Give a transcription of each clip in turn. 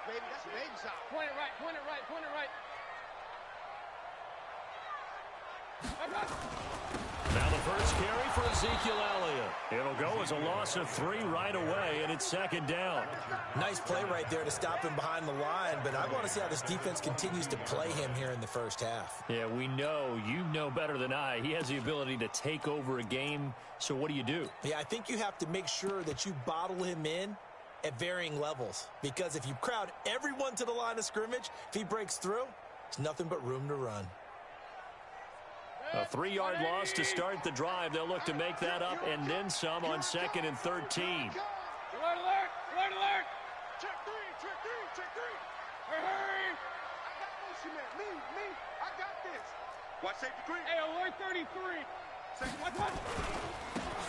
Baby, that's baby shot. Point it right, point it right, point it right. Now the first carry for Ezekiel Elliott. It'll go as a loss of 3 right away, and it's second down. Nice play right there to stop him behind the line, but I want to see how this defense continues to play him here in the first half. Yeah, we know. You know better than I. He has the ability to take over a game, so what do? Yeah, I think you have to make sure that you bottle him in at varying levels, because if you crowd everyone to the line of scrimmage, if he breaks through, there's nothing but room to run. A 3-yard loss to start the drive. They'll look to make that up and then some on 2nd and 13. Alert, alert, alert, alert. Check three, check three, check three. Hurry. I got motion, man. Me. I got this. Watch safety green. Hey, alert 33. Safety. Watch.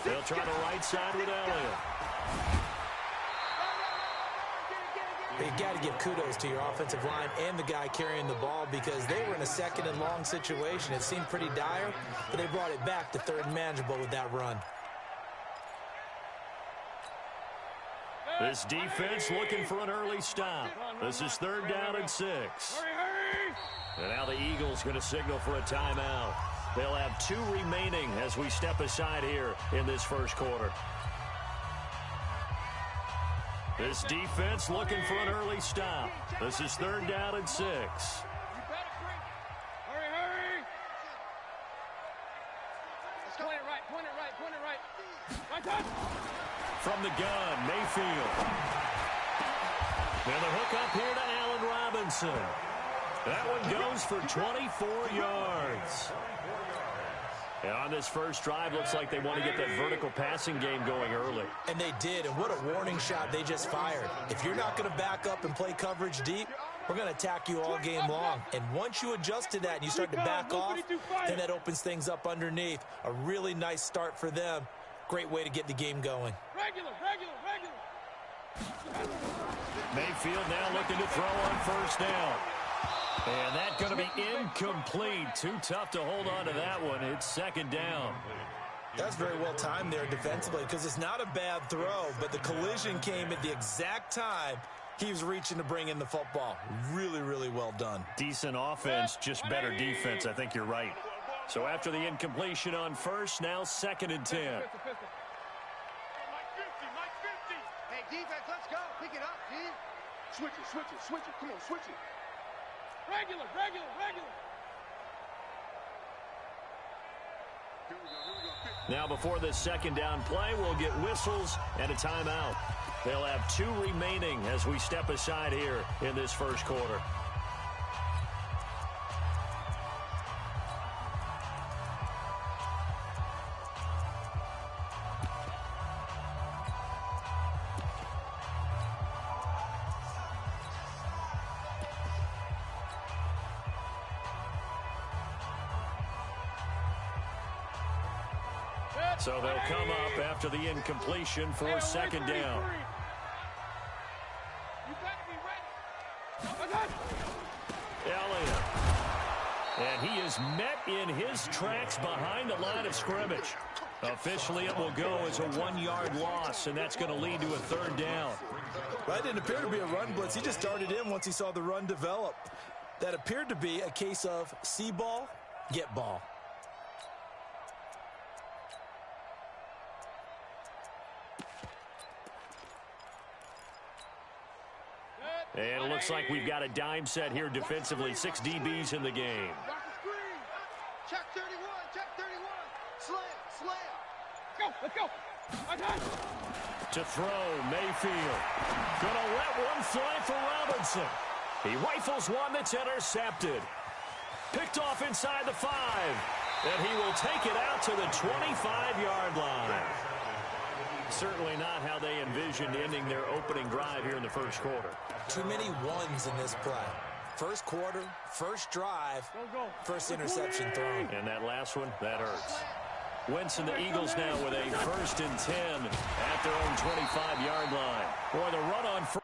They'll try the right side with Elliott. You got to give kudos to your offensive line and the guy carrying the ball, because they were in a 2nd and long situation. It seemed pretty dire, but they brought it back to 3rd and manageable with that run. This defense looking for an early stop. This is 3rd down and 6. Hurry. And now the Eagles going to signal for a timeout. They'll have 2 remaining as we step aside here in this first quarter. This defense looking for an early stop. This is 3rd down and 6. Hurry. Point it right, point it right, point it right. Right touch. From the gun, Mayfield. And the hook up here to Allen Robinson. That one goes for 24 yards. And on this first drive, looks like they want to get that vertical passing game going early. And they did, and what a warning shot they just fired. If you're not going to back up and play coverage deep, we're going to attack you all game long. And once you adjust to that and you start to back off, then that opens things up underneath. A really nice start for them. Great way to get the game going. Regular. Mayfield now looking to throw on first down. And that's going to be incomplete. Too tough to hold on to that one. It's 2nd down. That's very well timed there defensively, because it's not a bad throw, but the collision came at the exact time he was reaching to bring in the football. Really, really well done. Decent offense, just better defense. I think you're right. So after the incompletion on first, now 2nd and 10. Mike 50. Hey, defense, let's go. Pick it up, D. Switch it. Come on, switch it. Regular. Here we go. Now before this 2nd down play, we'll get whistles and a timeout. They'll have 2 remaining as we step aside here in this first quarter. So they'll come up after the incompletion for 2nd down. You better be ready. Elliott. And he is met in his tracks behind the line of scrimmage. Officially, it will go as a 1-yard loss, and that's going to lead to a 3rd down. Well, that didn't appear to be a run blitz. He just started in once he saw the run develop. That appeared to be a case of see ball, get ball. And it looks like we've got a dime set here defensively. 6 DBs in the game. Rock the screen. Check 31. Slam. Let's go. To throw, Mayfield. Gonna let one fly for Robinson. He rifles one that's intercepted. Picked off inside the 5. And he will take it out to the 25-yard line. Certainly not how they envisioned ending their opening drive here in the first quarter. Too many ones in this play. First quarter, first drive, first interception thrown. And that last one, that hurts. Wentz and the Eagles now with a 1st and 10 at their own 25-yard line. Boy, the run on first.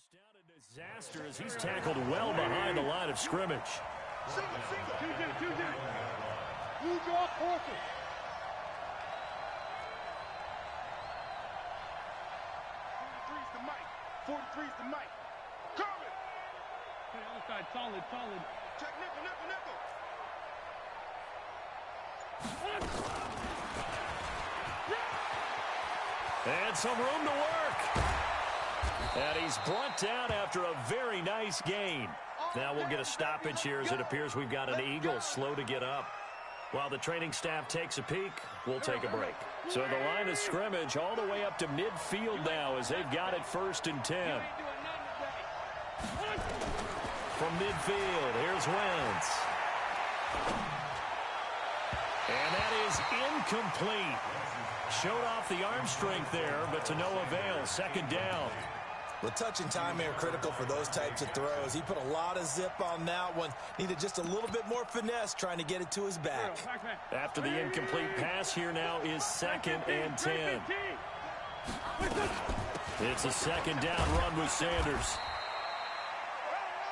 First down, a disaster as he's tackled well behind the line of scrimmage. You draw quarter. 43's the mic. 43's the mic. Coming. The other side, solid. Check nickel. And some room to work. And he's brought down after a very nice gain. Now we'll get a stoppage here as it appears we've got an Eagle slow to get up. While the training staff takes a peek, we'll take a break. So the line of scrimmage all the way up to midfield now as they've got it 1st and 10. From midfield, here's Wentz. And that is incomplete. Showed off the arm strength there, but to no avail. 2nd down. Well, touch and time are critical for those types of throws. He put a lot of zip on that one. Needed just a little bit more finesse trying to get it to his back. After the incomplete pass, here now is 2nd and 10. It's a 2nd down run with Sanders.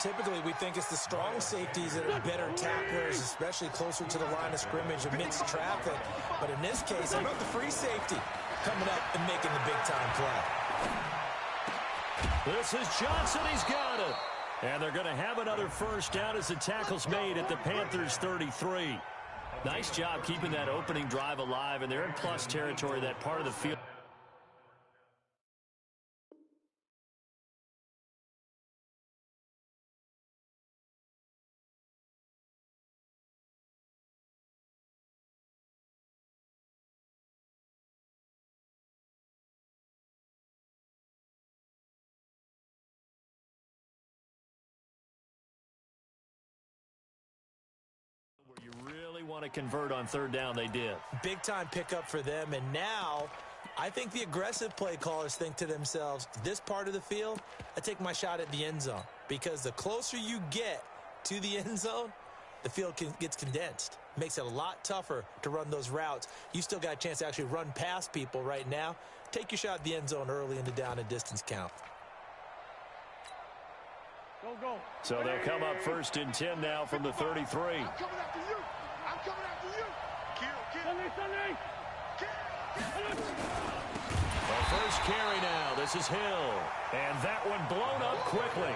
Typically, we think it's the strong safeties that are better tacklers, especially closer to the line of scrimmage amidst traffic. But in this case, how about the free safety coming up and making the big-time play? This is Johnson. He's got it. And they're going to have another 1st down as the tackle's made at the Panthers' 33. Nice job keeping that opening drive alive, and they're in plus territory, that part of the field. Where you really want to convert on 3rd down, they did. Big time pickup for them, and now I think the aggressive play callers think to themselves, this part of the field, I take my shot at the end zone, because the closer you get to the end zone, the field gets condensed. Makes it a lot tougher to run those routes. You still got a chance to actually run past people right now. Take your shot at the end zone early in the down and distance count. Go. So they'll come up 1st and 10 now from the 33. I'm coming after you. Kill. Well, first carry now. This is Hill. And that one blown up quickly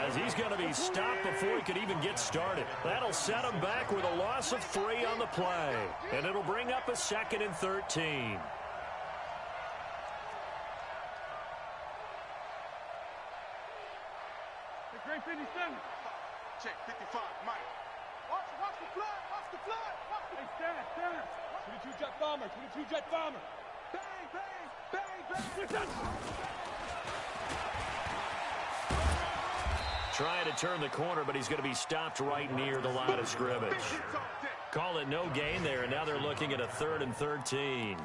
as he's going to be stopped before he could even get started. That'll set him back with a loss of 3 on the play. And it'll bring up a 2nd and 13. Great 57. Check 55, Mike. Watch the flood. Hey, stand. 22 jet bomber. Bang. Trying to turn the corner, but he's going to be stopped right near the line of scrimmage. Call it no gain there, and now they're looking at a 3rd and 13.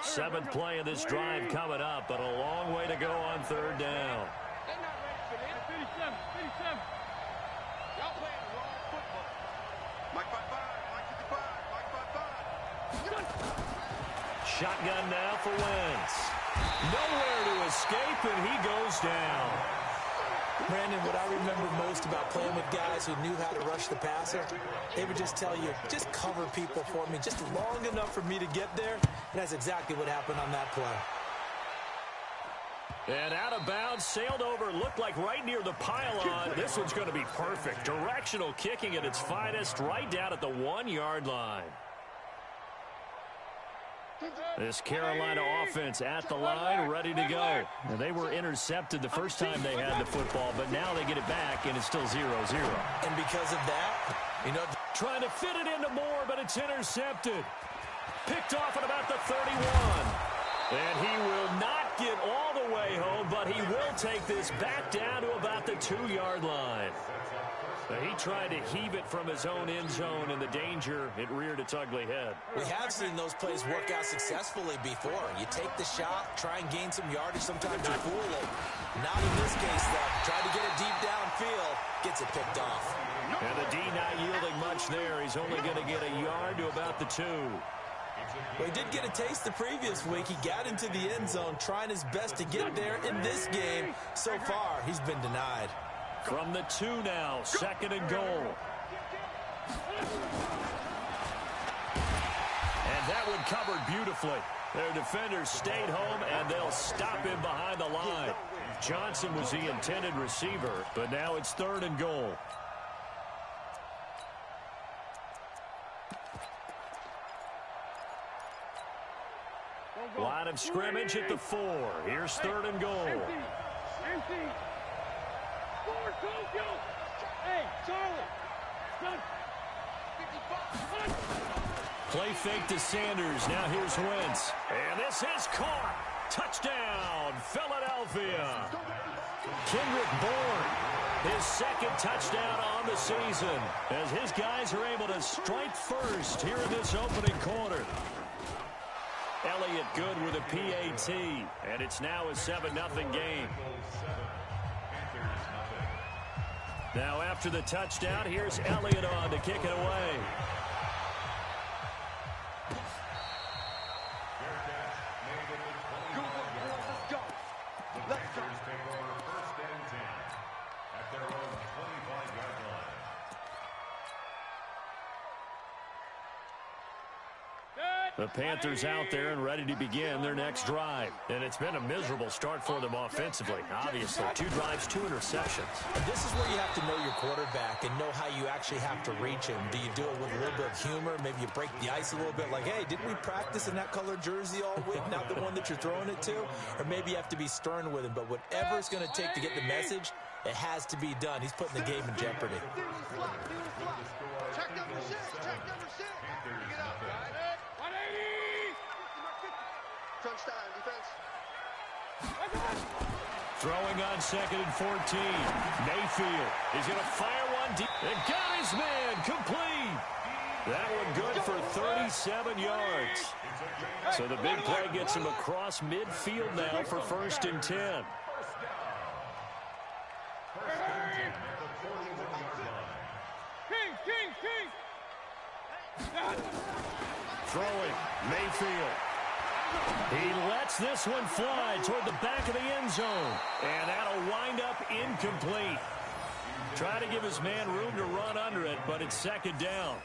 Seventh play of this drive coming up, but a long way to go on 3rd down. They're not ready for this. 57. Y'all playing the wrong football. Mike 55. Shotgun now for Wentz. Nowhere to escape, and he goes down. Brandon, what I remember most about playing with guys who knew how to rush the passer, they would just tell you, just cover people for me, just long enough for me to get there. And that's exactly what happened on that play. And out of bounds, sailed over, looked like right near the pylon. This one's going to be perfect. Directional kicking at its finest, right down at the 1-yard line. This Carolina offense at the line, ready to go. And they were intercepted the first time they had the football, but now they get it back, and it's still 0-0. And because of that, trying to fit it into Moore, but it's intercepted. Picked off at about the 31. And he will not get all the way home, but he will take this back down to about the 2-yard line. He tried to heave it from his own end zone, and the danger, it reared its ugly head. We have seen those plays work out successfully before. You take the shot, try and gain some yardage. Sometimes you fool it. Not in this case, though. Tried to get it deep downfield. Gets it picked off. And the D not yielding much there. He's only going to get a yard to about the 2. Well, he did get a taste the previous week. He got into the end zone, trying his best to get there in this game. So far, he's been denied. From the 2 now, 2nd and goal. And that one covered beautifully. Their defenders stayed home, and they'll stop him behind the line. Johnson was the intended receiver, but now it's 3rd and goal. Line of scrimmage at the 4. Here's 3rd and goal. Hey, Charlie. Play fake to Sanders. Now here's Wentz. And this is caught. Touchdown, Philadelphia. Kendrick Bourne, his 2nd touchdown on the season, as his guys are able to strike first here in this opening quarter. Elliott good with a PAT, and it's now a 7-0 game. Now after the touchdown, here's Elliott on to kick it away. The Panthers out there and ready to begin their next drive. And it's been a miserable start for them offensively, obviously. 2 drives, 2 interceptions. And this is where you have to know your quarterback and know how you actually have to reach him. Do you do it with a little bit of humor? Maybe you break the ice a little bit like, hey, didn't we practice in that color jersey all week? Not the one that you're throwing it to? Or maybe you have to be stern with him. But whatever it's going to take to get the message, it has to be done. He's putting the game in jeopardy. Check number 6. Check number 6. Get out, guys. 180. Crunch time, defense. Throwing on 2nd and 14. Mayfield is going to fire one deep. And got his man complete. That one good for 37 yards. So the big play gets him across midfield now for 1st and 10. Throwing, Mayfield. He lets this one fly toward the back of the end zone. And that'll wind up incomplete. Try to give his man room to run under it, but it's 2nd down.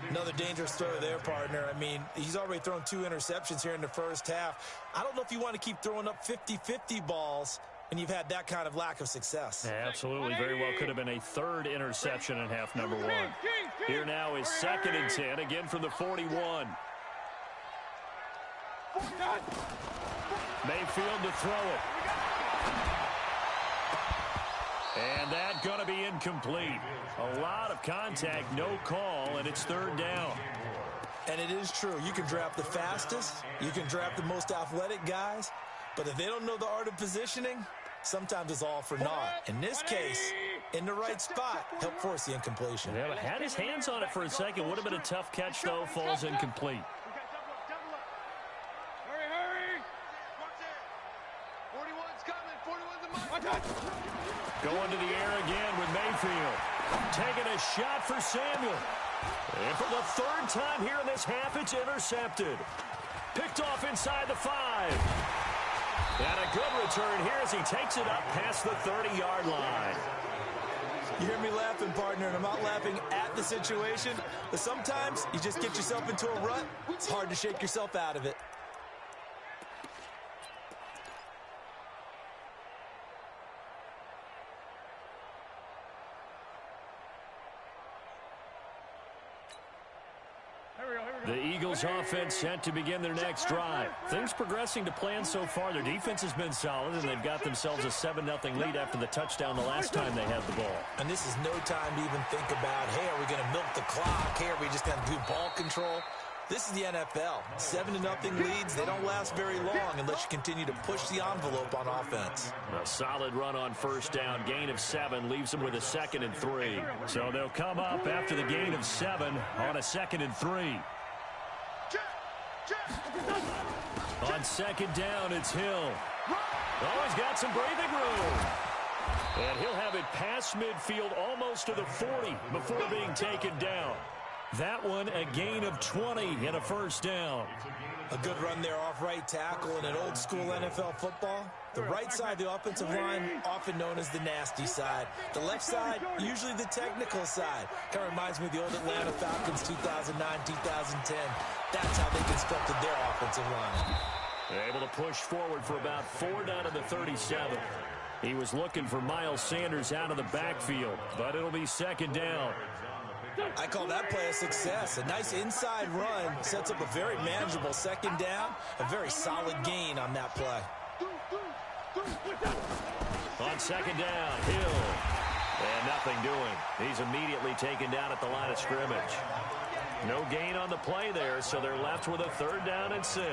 Another dangerous throw there, partner. I mean, he's already thrown 2 interceptions here in the first half. I don't know if you want to keep throwing up 50-50 balls and you've had that kind of lack of success. Yeah, absolutely. Very well could have been a 3rd interception in half number 1. Here now is 2nd and 10, again from the 41. Mayfield to throw it. And that going to be incomplete. A lot of contact, no call, and it's 3rd down. And it is true. You can draft the fastest. You can draft the most athletic guys. But if they don't know the art of positioning, sometimes it's all for naught. In this case, in the right spot, help force the incompletion. Yeah, but had his hands on it for a second. Would have been a tough catch, though. Falls incomplete. Hurry. 41's coming. 41's a must. Going to the air again with Mayfield. Taking a shot for Samuel. And for the 3rd time here in this half, it's intercepted. Picked off inside the 5. And a good return here as he takes it up past the 30-yard line. You hear me laughing, partner, and I'm not laughing at the situation, but sometimes you just get yourself into a rut. It's hard to shake yourself out of it. The Eagles offense set to begin their next drive. Things progressing to plan so far. Their defense has been solid, and they've got themselves a 7-0 lead after the touchdown the last time they had the ball. And this is no time to even think about, hey, are we going to milk the clock? Hey, are we just going to do ball control? This is the NFL. 7-0 leads, they don't last very long unless you continue to push the envelope on offense. A solid run on first down. Gain of 7 leaves them with a 2nd and 3. So they'll come up after the gain of 7 on a 2nd and 3. On 2nd down, it's Hill. Oh, he's got some breathing room. And he'll have it past midfield almost to the 40 before being taken down. That one, a gain of 20 and a first down. A good run there off right tackle in an old-school NFL football. The right side of the offensive line, often known as the nasty side. The left side, usually the technical side. Kind of reminds me of the old Atlanta Falcons 2009, 2010. That's how they constructed their offensive line. They're able to push forward for about 4 down to the 37. He was looking for Miles Sanders out of the backfield, but it'll be 2nd down. I call that play a success. A nice inside run sets up a very manageable 2nd down. A very solid gain on that play. On 2nd down, Hill. And nothing doing. He's immediately taken down at the line of scrimmage. No gain on the play there, so they're left with a 3rd down and 6.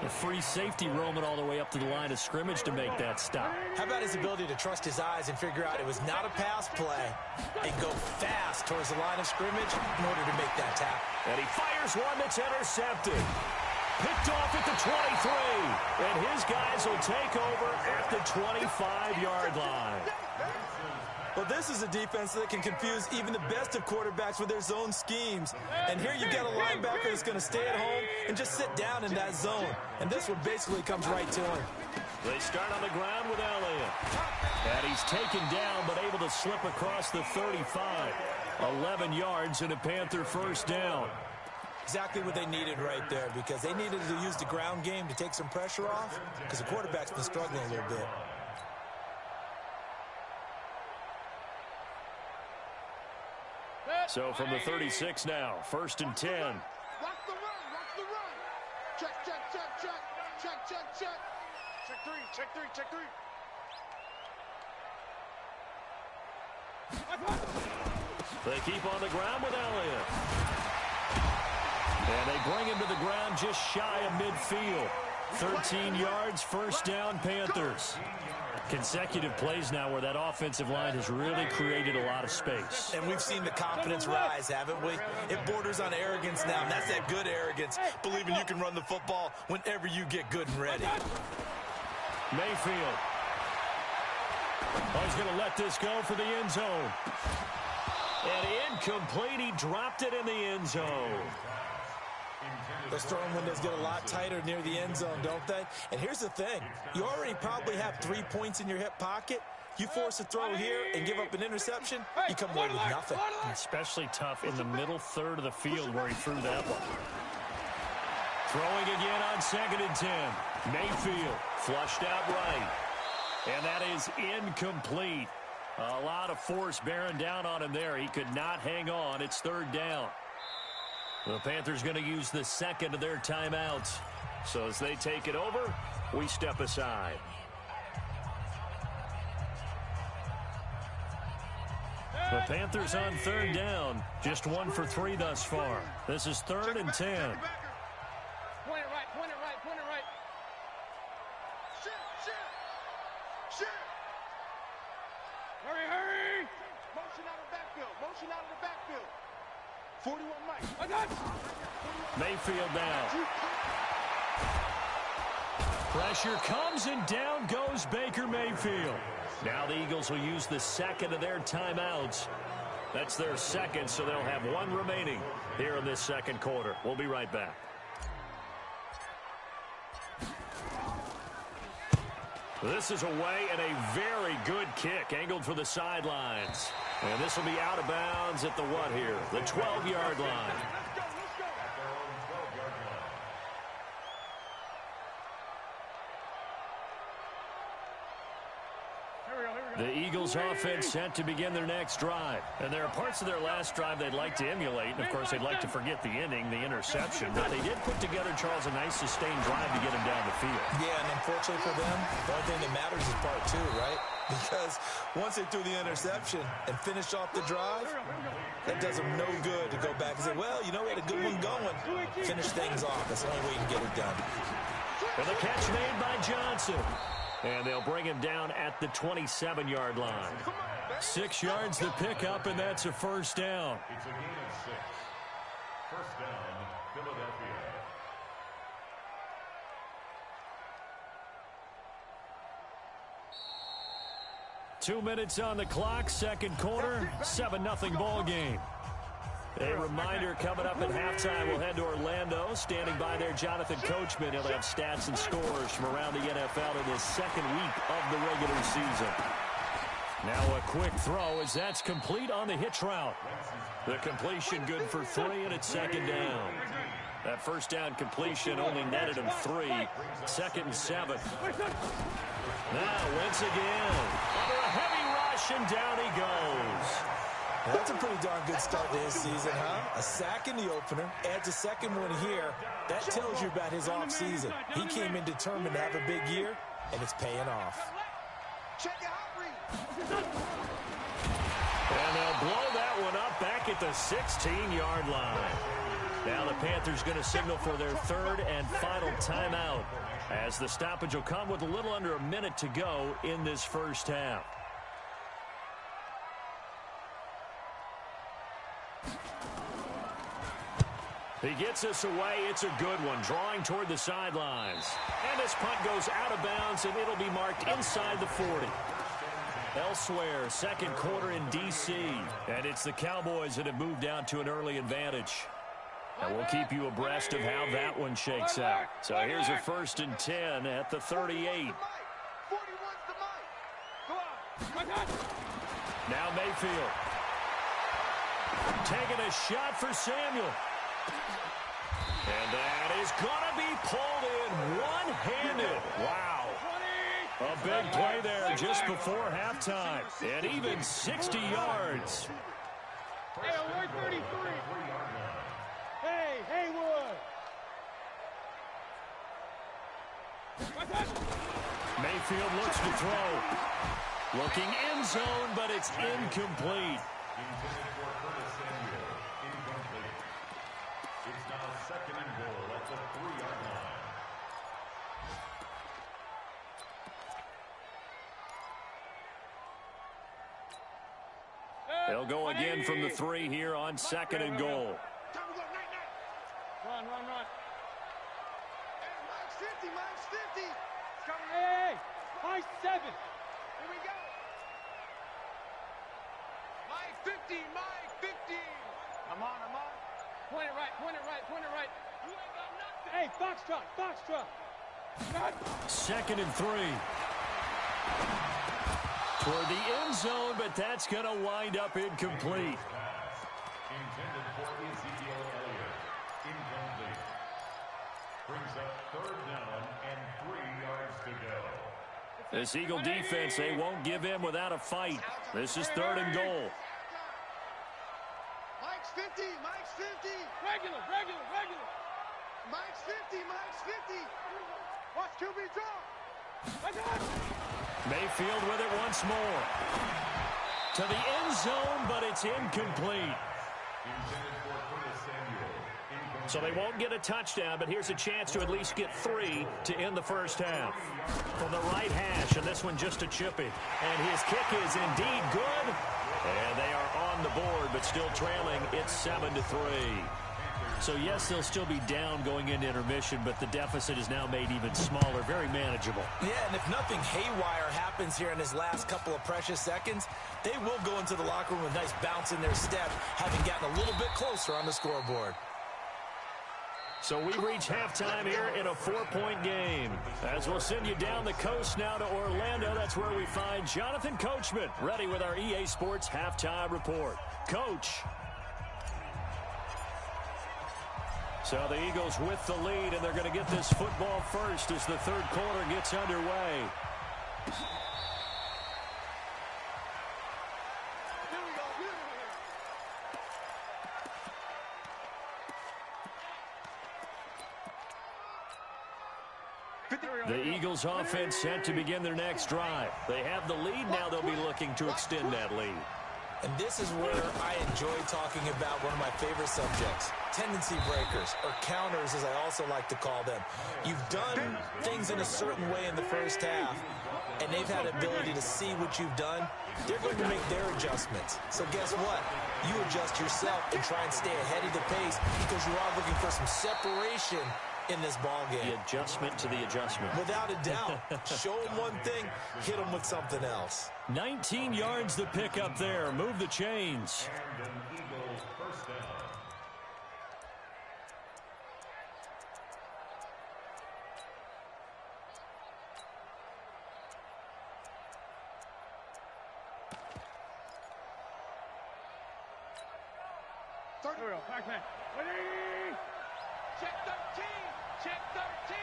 A free safety roaming all the way up to the line of scrimmage to make that stop. How about his ability to trust his eyes and figure out it was not a pass play and go fast towards the line of scrimmage in order to make that tackle. And he fires one that's intercepted. Picked off at the 23. And his guys will take over at the 25-yard line. Well, this is a defense that can confuse even the best of quarterbacks with their zone schemes. And here you've got a linebacker that's going to stay at home and just sit down in that zone. And this one basically comes right to him. They start on the ground with Elliott. And he's taken down but able to slip across the 35. 11 yards and a Panther first down. Exactly what they needed right there, because they needed to use the ground game to take some pressure off because the quarterback's been struggling a little bit. So from the 36 now, 1st and 10. Rock the run, rock the run. Check, check, check, check, check, check, check. Check 3, check 3, check 3. They keep on the ground with Elliott. And they bring him to the ground just shy of midfield. 13 yards, first down, Panthers. Consecutive plays now where that offensive line has really created a lot of space. And we've seen the confidence rise, haven't we? It borders on arrogance now, and that's that good arrogance, believing you can run the football whenever you get good and ready. Mayfield. Oh, he's going to let this go for the end zone. And incomplete. He dropped it in the end zone. Those throwing windows get a lot tighter near the end zone, don't they? And here's the thing. You already probably have 3 points in your hip pocket. You force a throw here and give up an interception, you come away with nothing. Especially tough in the middle third of the field where he threw that one. Throwing again on 2nd and 10. Mayfield flushed out right. And that is incomplete. A lot of force bearing down on him there. He could not hang on. It's 3rd down. The Panthers going to use the 2nd of their timeouts. So as they take it over, we step aside. The Panthers on 3rd down. Just 1 for 3 thus far. This is 3rd and 10. Point it right, point it right, point it right. Shit! Hurry, hurry! Motion out of the backfield, motion out of the backfield. 41 Mike. Mayfield down. Pressure comes and down goes Baker Mayfield. Now the Eagles will use the 2nd of their timeouts. That's their 2nd, so they'll have 1 remaining here in this 2nd quarter. We'll be right back. This is away and a very good kick angled for the sidelines. And this will be out of bounds at the what here? The 12-yard line. Here we go, here we go. The Eagles offense set to begin their next drive. And there are parts of their last drive they'd like to emulate. And, of course, they'd like to forget the inning, the interception. But they did put together, Charles, a nice sustained drive to get him down the field. Yeah, and unfortunately for them, the only thing that matters is part two, right? Because once they threw the interception and finished off the drive, that does them no good to go back and say, well, you know, we had a good one going. Finish things off. That's the only way you can get it done. And the catch made by Johnson. And they'll bring him down at the 27-yard line. 6 yards to pick up, and that's a first down. It's a gain of 6. First down, Philadelphia. Two minutes on the clock, second quarter, 7-0 ball game. A reminder coming up at halftime, we'll head to Orlando. Standing by there, Jonathan Coachman. He'll have stats and scores from around the NFL in this second week of the regular season. Now a quick throw as that's complete on the hitch route. The completion good for 3, and it's second down. That first down completion only netted him 3. Second and 7. Now Wentz again. Under a heavy rush, and down he goes. That's a pretty darn good start to his season, huh? A sack in the opener, adds a second one here. That tells you about his offseason. He came in determined to have a big year, and it's paying off. And they'll blow that one up back at the 16-yard line. Now the Panthers going to signal for their third and final timeout, as the stoppage will come with a little under a minute to go in this first half. He gets us away. It's a good one, drawing toward the sidelines. And this punt goes out of bounds, and it'll be marked inside the 40. Elsewhere, second quarter in D.C., and it's the Cowboys that have moved out to an early advantage. And we'll keep you abreast of how that one shakes out. So here's a 1st and 10 at the 38. Now Mayfield. Taking a shot for Samuel. And that is going to be pulled in one-handed. Wow. A big play there just before halftime. And even 60 yards. Hey, alert 33. Hey, Haywood. Mayfield looks to throw. Looking end zone, but it's incomplete. Intended for Curtis Samuel. Incomplete. It's now second and goal at the 3-yard line. They'll go again from the 3 here on second and goal. Run. Hey, Mike's 50. Hey, Mike's 7. Here we go. Mike 50. I'm on. Point it right. You ain't got nothing. Hey, Foxtrot. Second and 3. Toward the end zone, but that's going to wind up incomplete. Intended for Ezekiel Elliott. Incomplete. Brings up third down and 3 yards to go. This Eagle defense, they won't give in without a fight. This is third and goal. Mike's 50. Regular. Mike's 50. Watch QB draw. Mayfield with it once more. To the end zone, but it's incomplete. Intended for Curtis Samuel. Incomplete. So they won't get a touchdown, but here's a chance to at least get 3 to end the first half. From the right hash, and this one just a chippy. And his kick is indeed good. And they are on the board, but still trailing. It's 7-3. So, yes, they'll still be down going into intermission, but the deficit is now made even smaller, very manageable. Yeah, and if nothing haywire happens here in his last couple of precious seconds, they will go into the locker room with a nice bounce in their step, having gotten a little bit closer on the scoreboard. So we reach halftime here in a 4-point game. As we'll send you down the coast now to Orlando, that's where we find Jonathan Coachman, ready with our EA Sports Halftime Report. Coach. So the Eagles with the lead, and they're going to get this football first as the third quarter gets underway. The Eagles offense set to begin their next drive. They have the lead. Now they'll be looking to extend that lead. And this is where I enjoy talking about one of my favorite subjects, tendency breakers, or counters as I also like to call them. You've done things in a certain way in the first half, and they've had the ability to see what you've done. They're going to make their adjustments. So guess what? You adjust yourself and try and stay ahead of the pace because you are looking for some separation in this ball game. The adjustment to the adjustment. Without a doubt. Show them one thing, hit them with something else. 19 yards the pick up there. Move the chains. And an Eagles first down. Backman. Ready? Check 13. Check 13.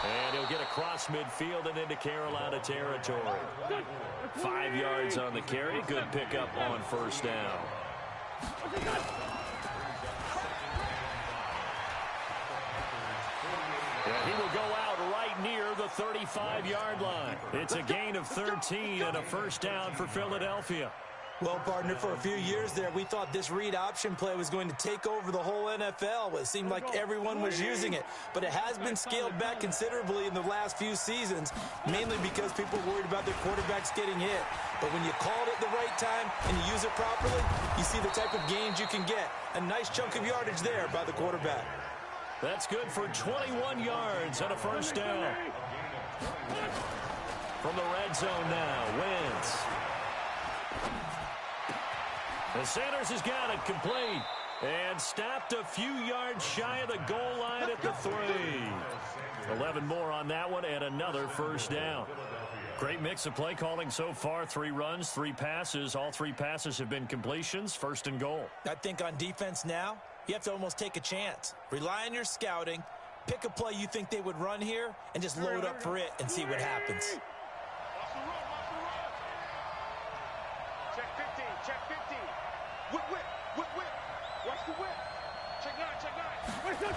And he'll get across midfield and into Carolina territory. 5 yards on the carry. Good pickup on first down. And he will go out right near the 35-yard line. It's a gain of 13 and a first down for Philadelphia. Well, partner, for a few years there, we thought this read option play was going to take over the whole NFL. It seemed like everyone was using it, but it has been scaled back considerably in the last few seasons, mainly because people were worried about their quarterbacks getting hit. But when you called it the right time and you use it properly, you see the type of gains you can get. A nice chunk of yardage there by the quarterback. That's good for 21 yards and a first down. From the red zone now, Wentz. And Sanders has got it complete and stopped a few yards shy of the goal line at the 3. 11 more on that one and another first down. Great mix of play calling so far. 3 runs, 3 passes. All 3 passes have been completions. First and goal. I think on defense now, you have to almost take a chance. Rely on your scouting. Pick a play you think they would run here and just load up for it and see what happens. Check 15. Check 15. Whip. Watch the whip. Check 9. Check 9.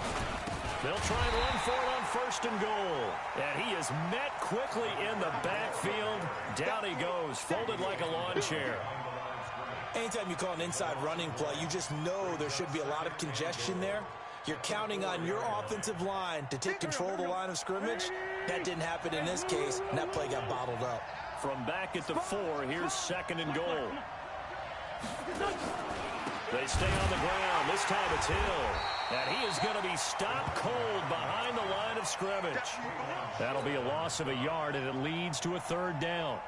They'll try and run for it on first and goal. And he is met quickly in the backfield. Down he goes, folded like a lawn chair. Anytime you call an inside running play, you just know there should be a lot of congestion there. You're counting on your offensive line to take control of the line of scrimmage. That didn't happen in this case, and that play got bottled up. From back at the 4, here's second and goal. They stay on the ground. This time it's Hill. And he is going to be stopped cold behind the line of scrimmage. That'll be a loss of a yard, and it leads to a third down.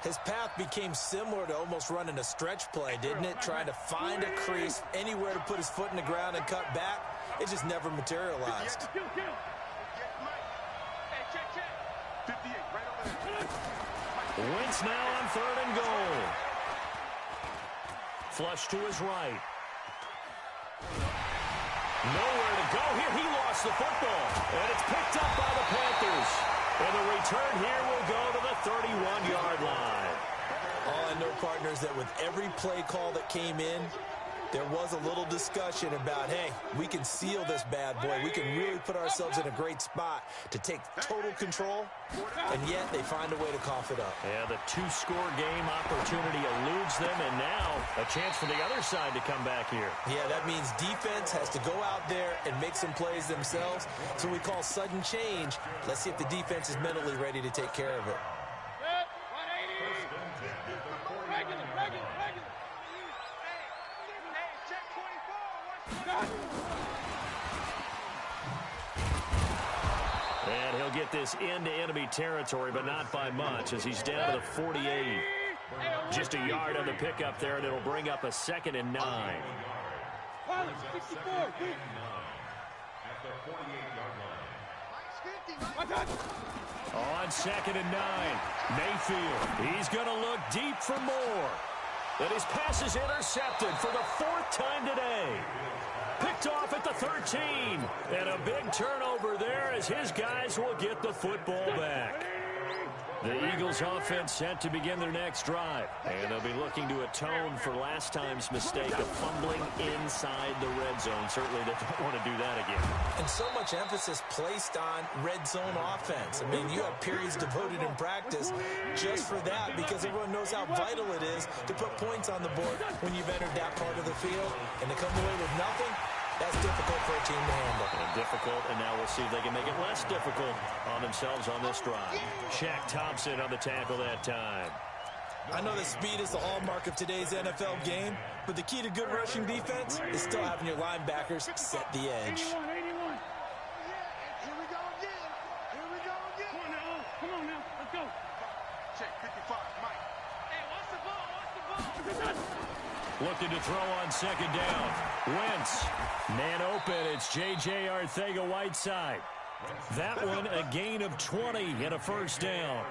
His path became similar to almost running a stretch play, didn't it? Trying to find a crease, anywhere to put his foot in the ground and cut back. It just never materialized. Wentz now on third and goal. Flush to his right. Nowhere to go here. He lost the football. And it's picked up by the Panthers. And the return here will go to the 31-yard line. All I know, partners, that with every play call that came in, there was a little discussion about, hey, we can seal this bad boy. We can really put ourselves in a great spot to take total control, and yet they find a way to cough it up. Yeah, the 2-score game opportunity eludes them, and now a chance for the other side to come back here. Yeah, that means defense has to go out there and make some plays themselves. So we call sudden change. Let's see if the defense is mentally ready to take care of it. And he'll get this into enemy territory, but not by much, as he's down to the 48. Just a yard on the pickup there, and it'll bring up a 2nd and 9. At the 48-yard line. On 2nd and 9, Mayfield. He's going to look deep for more. And his pass is intercepted for the 4th time today. Picked off at the 13. And a big turnover there as his guys will get the football back. The Eagles offense set to begin their next drive. And they'll be looking to atone for last time's mistake of fumbling inside the red zone. Certainly they don't want to do that again. And so much emphasis placed on red zone offense. I mean, you have periods devoted in practice just for that because everyone knows how vital it is to put points on the board when you've entered that part of the field. And to come away with nothing, that's difficult for a team to handle. And difficult, and now we'll see if they can make it less difficult on themselves on this drive. Shaq Thompson on the tackle that time. I know that speed is the hallmark of today's NFL game, but the key to good rushing defense is still having your linebackers set the edge. 81, 81. Here we go again. Here we go again. Come on now. Come on now. Let's go. Check 55, Mike. Hey, watch the ball. Watch the ball. Looking to throw on second down. Wentz. Man open. It's J.J. Arcega-Whiteside. That one a gain of 20 and a first down.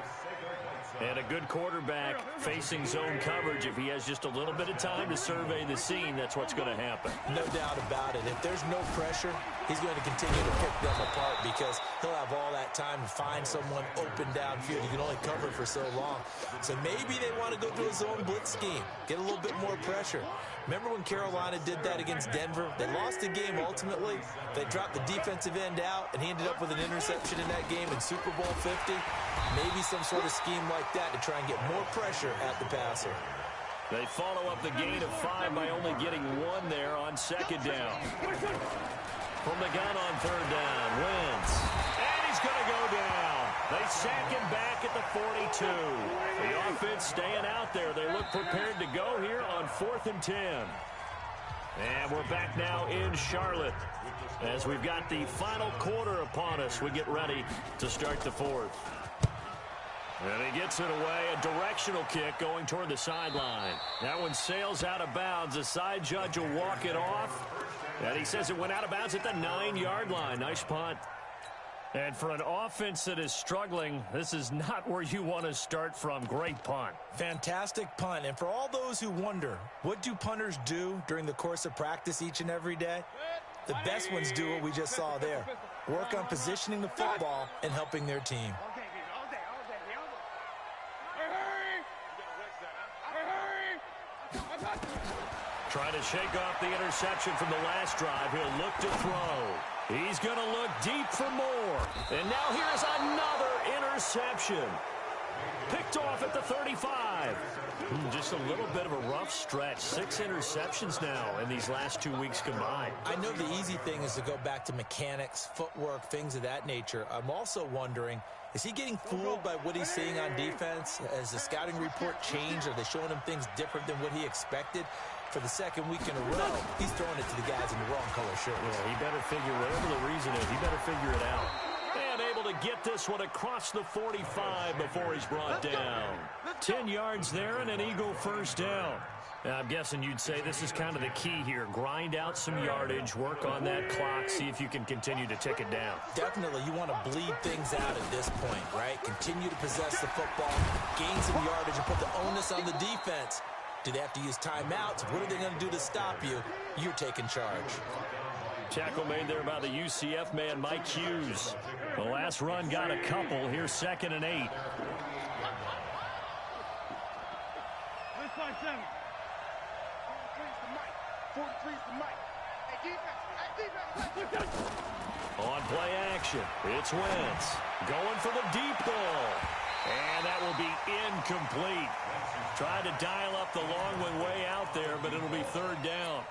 And a good quarterback facing zone coverage. If he has just a little bit of time to survey the scene, that's what's going to happen. No doubt about it. If there's no pressure, he's going to continue to pick them apart because he'll have all that time to find someone open downfield. He can only cover for so long. So maybe they want to go to a zone blitz scheme, get a little bit more pressure. Remember when Carolina did that against Denver? They lost the game ultimately. They dropped the defensive end out, and he ended up with an interception in that game in Super Bowl 50. Maybe some sort of scheme like that to try and get more pressure at the passer. They follow up the gain of 5 by only getting 1 there on second down. From the gun on third down, Wentz. And he's going to go down. They sack him back at the 42. The offense staying out there. They look prepared to go here on 4th and 10. And we're back now in Charlotte as we've got the final quarter upon us. We get ready to start the 4th. And he gets it away, a directional kick going toward the sideline. That one sails out of bounds. The side judge will walk it off. And he says it went out of bounds at the 9-yard line. Nice punt. And for an offense that is struggling, this is not where you want to start from. Great punt. Fantastic punt. And for all those who wonder, what do punters do during the course of practice each and every day? The best ones do what we just saw there. Work on positioning the football and helping their team. Trying to shake off the interception from the last drive. He'll look to throw. He's going to look deep for more. And now here's another interception. Picked off at the 35. Just a little bit of a rough stretch. 6 interceptions now in these last 2 weeks combined. I know the easy thing is to go back to mechanics, footwork, things of that nature. I'm also wondering, is he getting fooled by what he's seeing on defense? Has the scouting report changed? Are they showing him things different than what he expected? For the second week in a row, he's throwing it to the guys in the wrong color shirts. Yeah, he better figure, whatever the reason is, he better figure it out. And able to get this one across the 45 before he's brought down. 10 yards there and an Eagle first down. Now, I'm guessing you'd say this is kind of the key here. Grind out some yardage, work on that clock, see if you can continue to tick it down. Definitely, you want to bleed things out at this point, right? Continue to possess the football, gain some yardage, and put the onus on the defense. Do they have to use timeouts? What are they going to do to stop you? You're taking charge. Tackle made there by the UCF man, Mike Hughes. The last run got a couple. Here's 2nd and 8. On play action, it's Wentz. Going for the deep ball. And that will be incomplete. Tried to dial up the long one way out there, but it'll be 3rd down.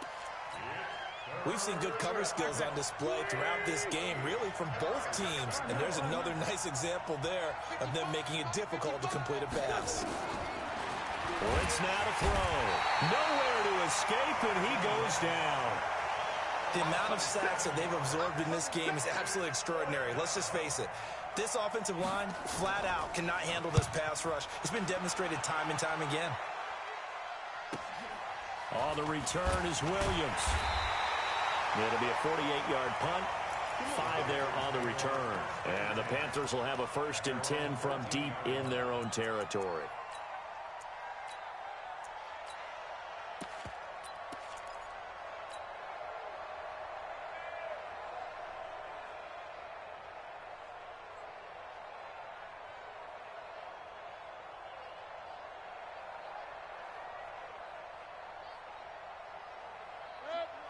We've seen good cover skills on display throughout this game, really from both teams. And there's another nice example there of them making it difficult to complete a pass. Wentz now to throw. Nowhere to escape, and he goes down. The amount of sacks that they've absorbed in this game is absolutely extraordinary. Let's just face it. This offensive line, flat out, cannot handle this pass rush. It's been demonstrated time and time again. On the return is Williams. It'll be a 48-yard punt. 5 there on the return. And the Panthers will have a 1st and 10 from deep in their own territory.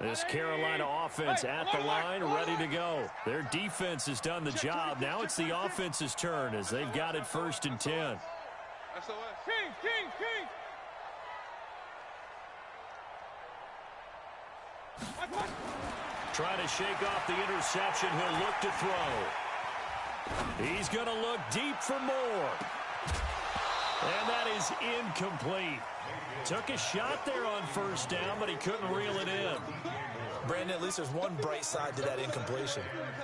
This Carolina offense at the line, ready to go. Their defense has done the job. Now it's the offense's turn as they've got it 1st and 10. King. Trying to shake off the interception. He'll look to throw. He's going to look deep for more. And that is incomplete. Took a shot there on 1st down, but he couldn't reel it in. Brandon, at least there's one bright side to that incompletion.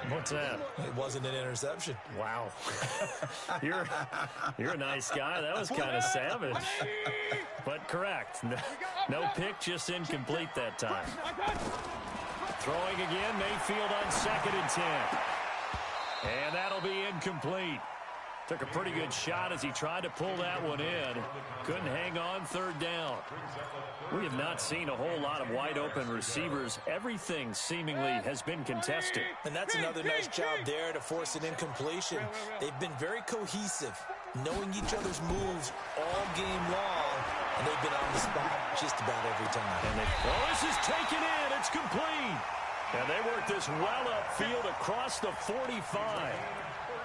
What's that? It wasn't an interception. Wow. You're a nice guy. That was kind of savage. But correct. No pick, just incomplete that time. Throwing again, Mayfield on 2nd and 10. And that'll be incomplete. Took a pretty good shot as he tried to pull that one in. Couldn't hang on 3rd down. We have not seen a whole lot of wide-open receivers. Everything seemingly has been contested. And that's another nice job there to force an incompletion. They've been very cohesive, knowing each other's moves all game long, and they've been on the spot just about every time. And this is taken in. It's complete. And they work this well upfield across the 45.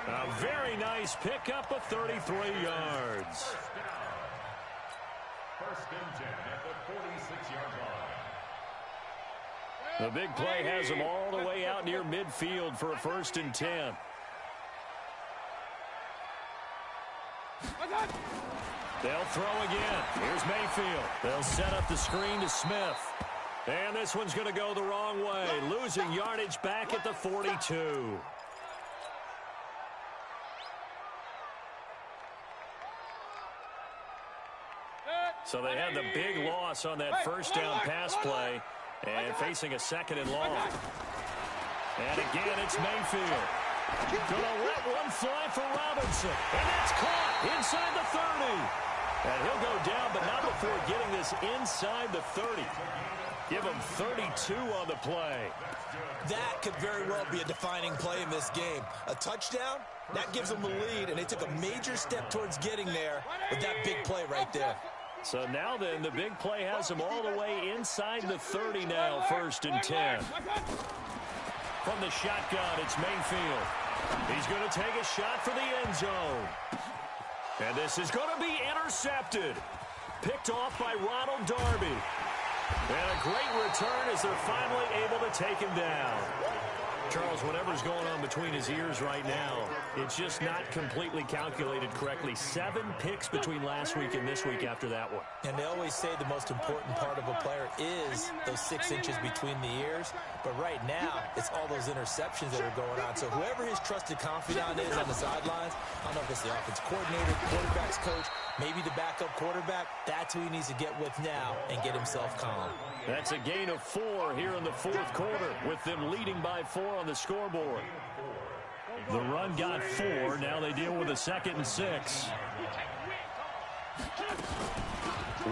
A very nice pickup of 33 yards. 1st and 10 at the 46-yard line. The big play has them all the way out near midfield for a 1st and 10. They'll throw again. Here's Mayfield. They'll set up the screen to Smith. And this one's going to go the wrong way. Losing yardage back at the 42. So they had the big loss on that 1st down pass play and facing a 2nd and long. And again, it's Mayfield. Going to let one fly for Robinson. And that's caught inside the 30. And he'll go down, but not before getting this inside the 30. Give him 32 on the play. That could very well be a defining play in this game. A touchdown, that gives them the lead, and they took a major step towards getting there with that big play right there. So now then, the big play has him all the way inside the 30 now, 1st and 10. From the shotgun, it's Mayfield. He's going to take a shot for the end zone. And this is going to be intercepted. Picked off by Ronald Darby. And a great return as they're finally able to take him down. Charles, whatever's going on between his ears right now, it's just not completely calculated correctly. 7 picks between last week and this week after that one. And they always say the most important part of a player is those 6 inches between the ears. But right now, it's all those interceptions that are going on. So whoever his trusted confidant is on the sidelines, I don't know if it's the offense coordinator, quarterback's coach, maybe the backup quarterback, that's who he needs to get with now and get himself calm. That's a gain of 4 here in the 4th quarter, with them leading by 4 on the scoreboard. The run got 4. Now they deal with a 2nd and 6.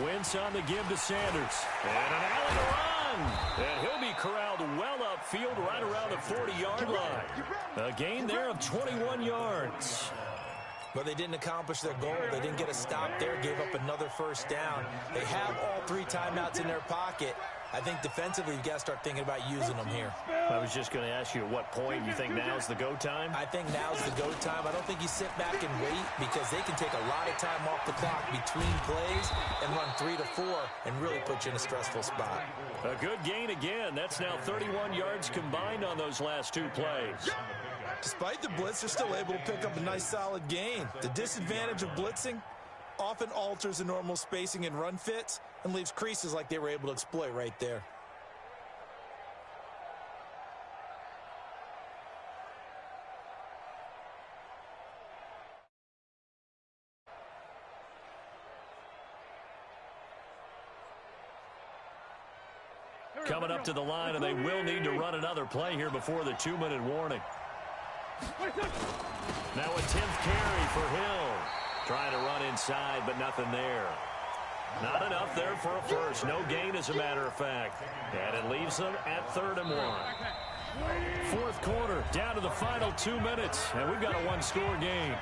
Wentz on the give to Sanders. And an alley run. And he'll be corralled well upfield right around the 40-yard line. A gain there of 21 yards. But they didn't accomplish their goal. They didn't get a stop there, gave up another 1st down. They have all 3 timeouts in their pocket. I think defensively, you've got to start thinking about using them here. I was just going to ask you at what point you think now's the go time? I think now's the go time. I don't think you sit back and wait because they can take a lot of time off the clock between plays and run 3 to 4 and really put you in a stressful spot. A good gain again. That's now 31 yards combined on those last 2 plays. Despite the blitz, they're still able to pick up a nice solid gain. The disadvantage of blitzing often alters the normal spacing and run fits and leaves creases like they were able to exploit right there. Coming up to the line, and they will need to run another play here before the 2-minute warning. Now a 10th carry for Hill. Trying to run inside, but nothing there. Not enough there for a first. No gain, as a matter of fact. And it leaves them at 3rd and 1. 4th quarter, down to the final 2 minutes, and we've got a 1-score game.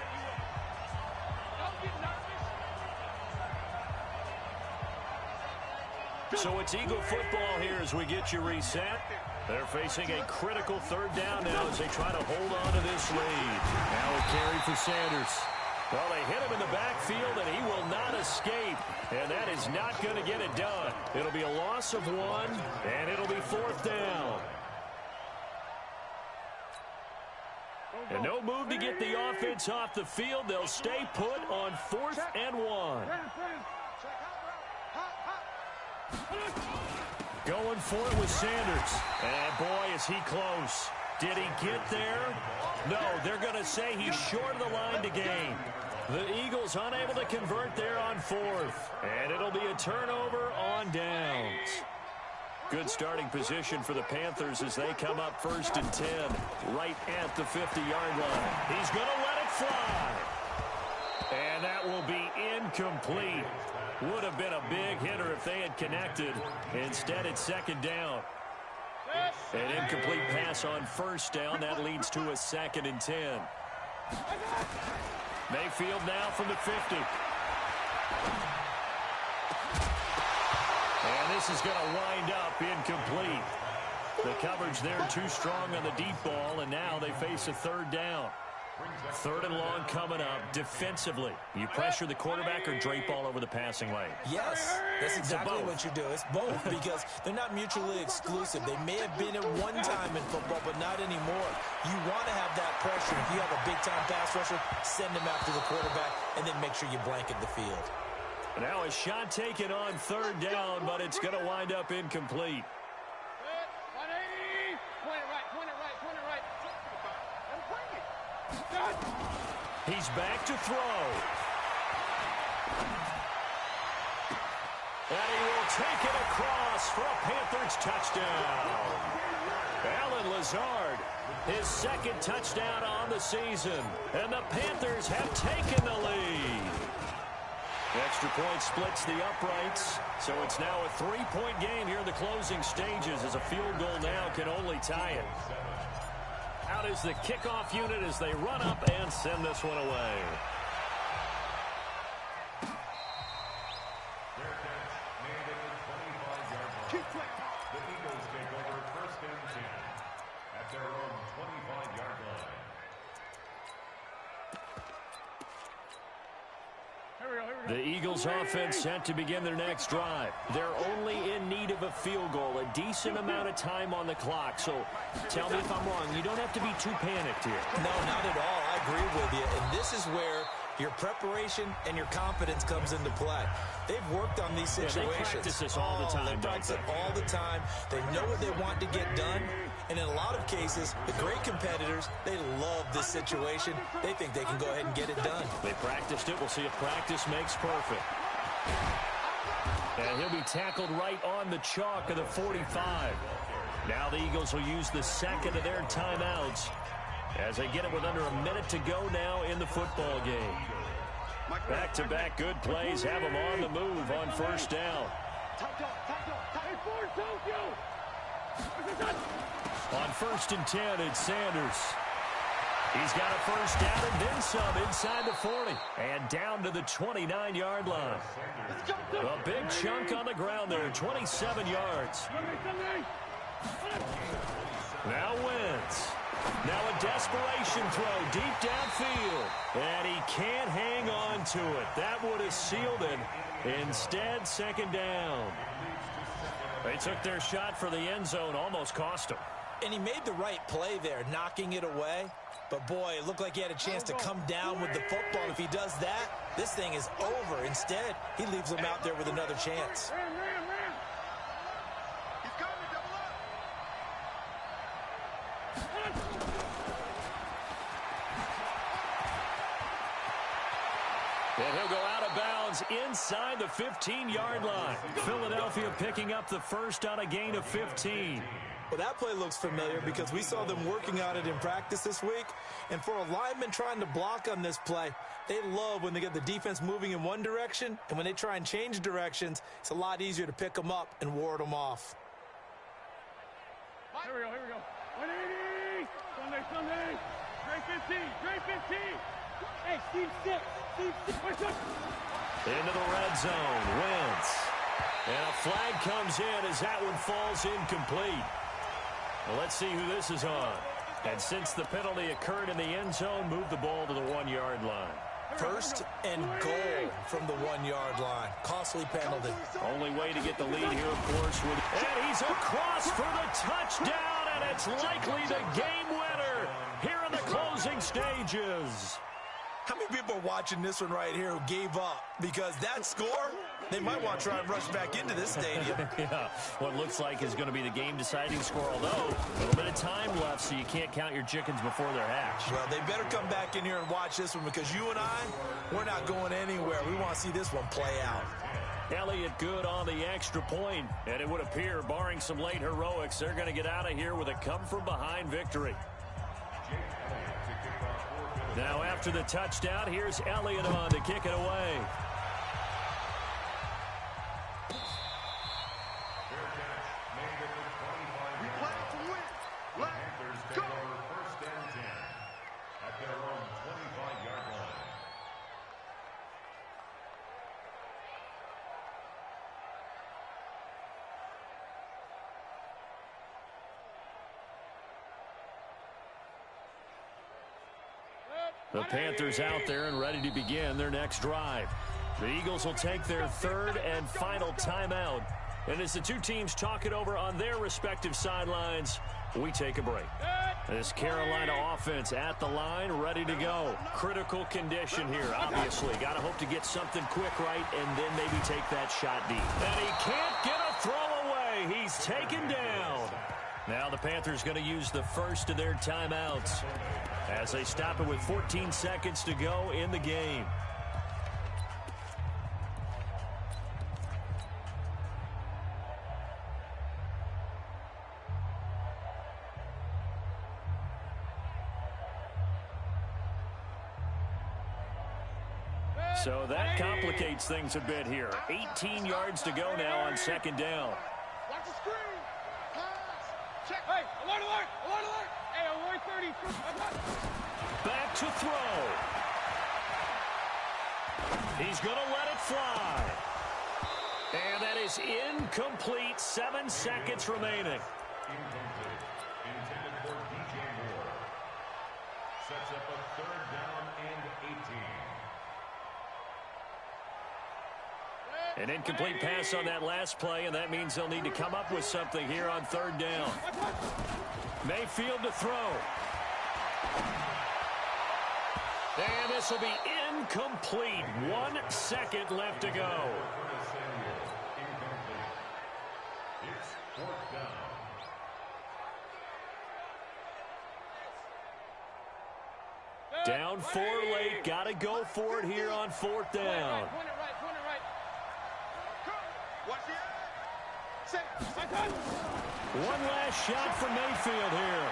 So it's Eagle football here as we get you reset. They're facing a critical third down now as they try to hold on to this lead. Now a carry for Sanders. Well, they hit him in the backfield, and he will not escape. And that is not going to get it done. It'll be a loss of 1, and it'll be 4th down. And no move to get the offense off the field. They'll stay put on 4th and 1. Going for it with Sanders. And boy, is he close. Did he get there? No, they're going to say he's short of the line to gain. The Eagles unable to convert there on 4th. And it'll be a turnover on downs. Good starting position for the Panthers as they come up 1st and 10, right at the 50-yard line. He's going to let it fly. And that will be incomplete. Would have been a big hitter if they had connected. Instead, it's 2nd down. An incomplete pass on 1st down. That leads to a 2nd and 10. Mayfield now from the 50. And this is going to wind up incomplete. The coverage there too strong on the deep ball, and now they face a 3rd down. 3rd and long coming up. Defensively, you pressure the quarterback or drape all over the passing lane? Yes, that's exactly what you do. It's both because they're not mutually exclusive. They may have been at one time in football, but not anymore. You want to have that pressure. If you have a big-time pass rusher, send him after the quarterback, and then make sure you blanket the field. Now a shot taken on 3rd down, but it's going to wind up incomplete. He's back to throw. And he will take it across for a Panthers touchdown. Allen Lazard, his 2nd touchdown on the season. And the Panthers have taken the lead. Extra point splits the uprights. So it's now a 3-point game here in the closing stages as a field goal now can only tie it. Out is the kickoff unit as they run up and send this one away. The Eagles take over 1st and 10 at their own 25-yard line. The Eagles offense set to begin their next drive. They're only in need of a field goal, a decent amount of time on the clock. So tell me if I'm wrong. You don't have to be too panicked here. No, not at all. I agree with you. And this is where your preparation and your confidence comes into play. They've worked on these situations. They practice this all the time. They practice it all the time. They know what they want to get done. And in a lot of cases, the great competitors, they love this situation. They think they can go ahead and get it done. They practiced it. We'll see if practice makes perfect. And he'll be tackled right on the chalk of the 45. Now the Eagles will use the 2nd of their timeouts as they get it with under a minute to go now in the football game. Back-to-back good plays have them on the move on 1st down. On 1st and 10, it's Sanders. He's got a 1st down and then some inside the 40. And down to the 29-yard line. A big chunk on the ground there, 27 yards. Now Wentz. Now a desperation throw deep downfield. And he can't hang on to it. That would have sealed it. Instead, 2nd down. They took their shot for the end zone, almost cost him. And he made the right play there, knocking it away. But, boy, it looked like he had a chance to come down with the football. If he does that, this thing is over. Instead, he leaves him out there with another chance. And he'll go out of bounds inside the 15-yard line. Philadelphia picking up the 1st on a gain of 15. Well, that play looks familiar because we saw them working on it in practice this week. And for a lineman trying to block on this play, they love when they get the defense moving in one direction. And when they try and change directions, it's a lot easier to pick them up and ward them off. Here we go. 180. Sunday. Great 15. Hey, Steve 6. Into the red zone. Wentz. And a flag comes in as that one falls incomplete. Well, let's see who this is on. And since the penalty occurred in the end zone, move the ball to the 1-yard line. First and goal from the 1-yard line. Costly penalty. Only way to get the lead here, of course. And he's across for the touchdown, and it's likely the game winner here in the closing stages. How many people are watching this one right here who gave up? Because that score, they might want to try and rush back into this stadium. Yeah, what looks like is going to be the game-deciding score, although a little bit of time left, so you can't count your chickens before they're hatched. Well, they better come back in here and watch this one, because you and I, we're not going anywhere. We want to see this one play out. Elliott good on the extra point, and it would appear, barring some late heroics, they're going to get out of here with a come-from-behind victory. Now, after the touchdown, here's Elliott on to kick it away. We play to win. Let's go. First and 10 at their own 25-yard line. The Panthers out there and ready to begin their next drive. The Eagles will take their third and final timeout. And as the two teams talk it over on their respective sidelines, we take a break. This Carolina offense at the line, ready to go. Critical condition here, obviously. Got to hope to get something quick right and then maybe take that shot deep. And he can't get a throw away. He's taken down. Now the Panthers going to use the first of their timeouts as they stop it with 14 seconds to go in the game. So that complicates things a bit here. 18 yards to go now on second down. Watch the screen. Pass. Check. Hey, alert, alert, alert, alert. Hey, alert 30. Back to throw. He's going to let it fly. And that is incomplete. 7 seconds remaining. Incomplete. Intended for DJ Moore. Sets up a third down and 18. An incomplete pass on that last play, and that means they'll need to come up with something here on third down. Mayfield to throw. And this will be incomplete. 1 second left to go. It's fourth down. Down 4 late. Got to go for it here on fourth down. Point it right, point it right. Watch the One last shot for Mayfield here.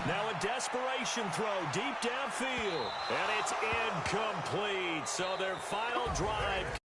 Now a desperation throw deep downfield. And it's incomplete. So their final drive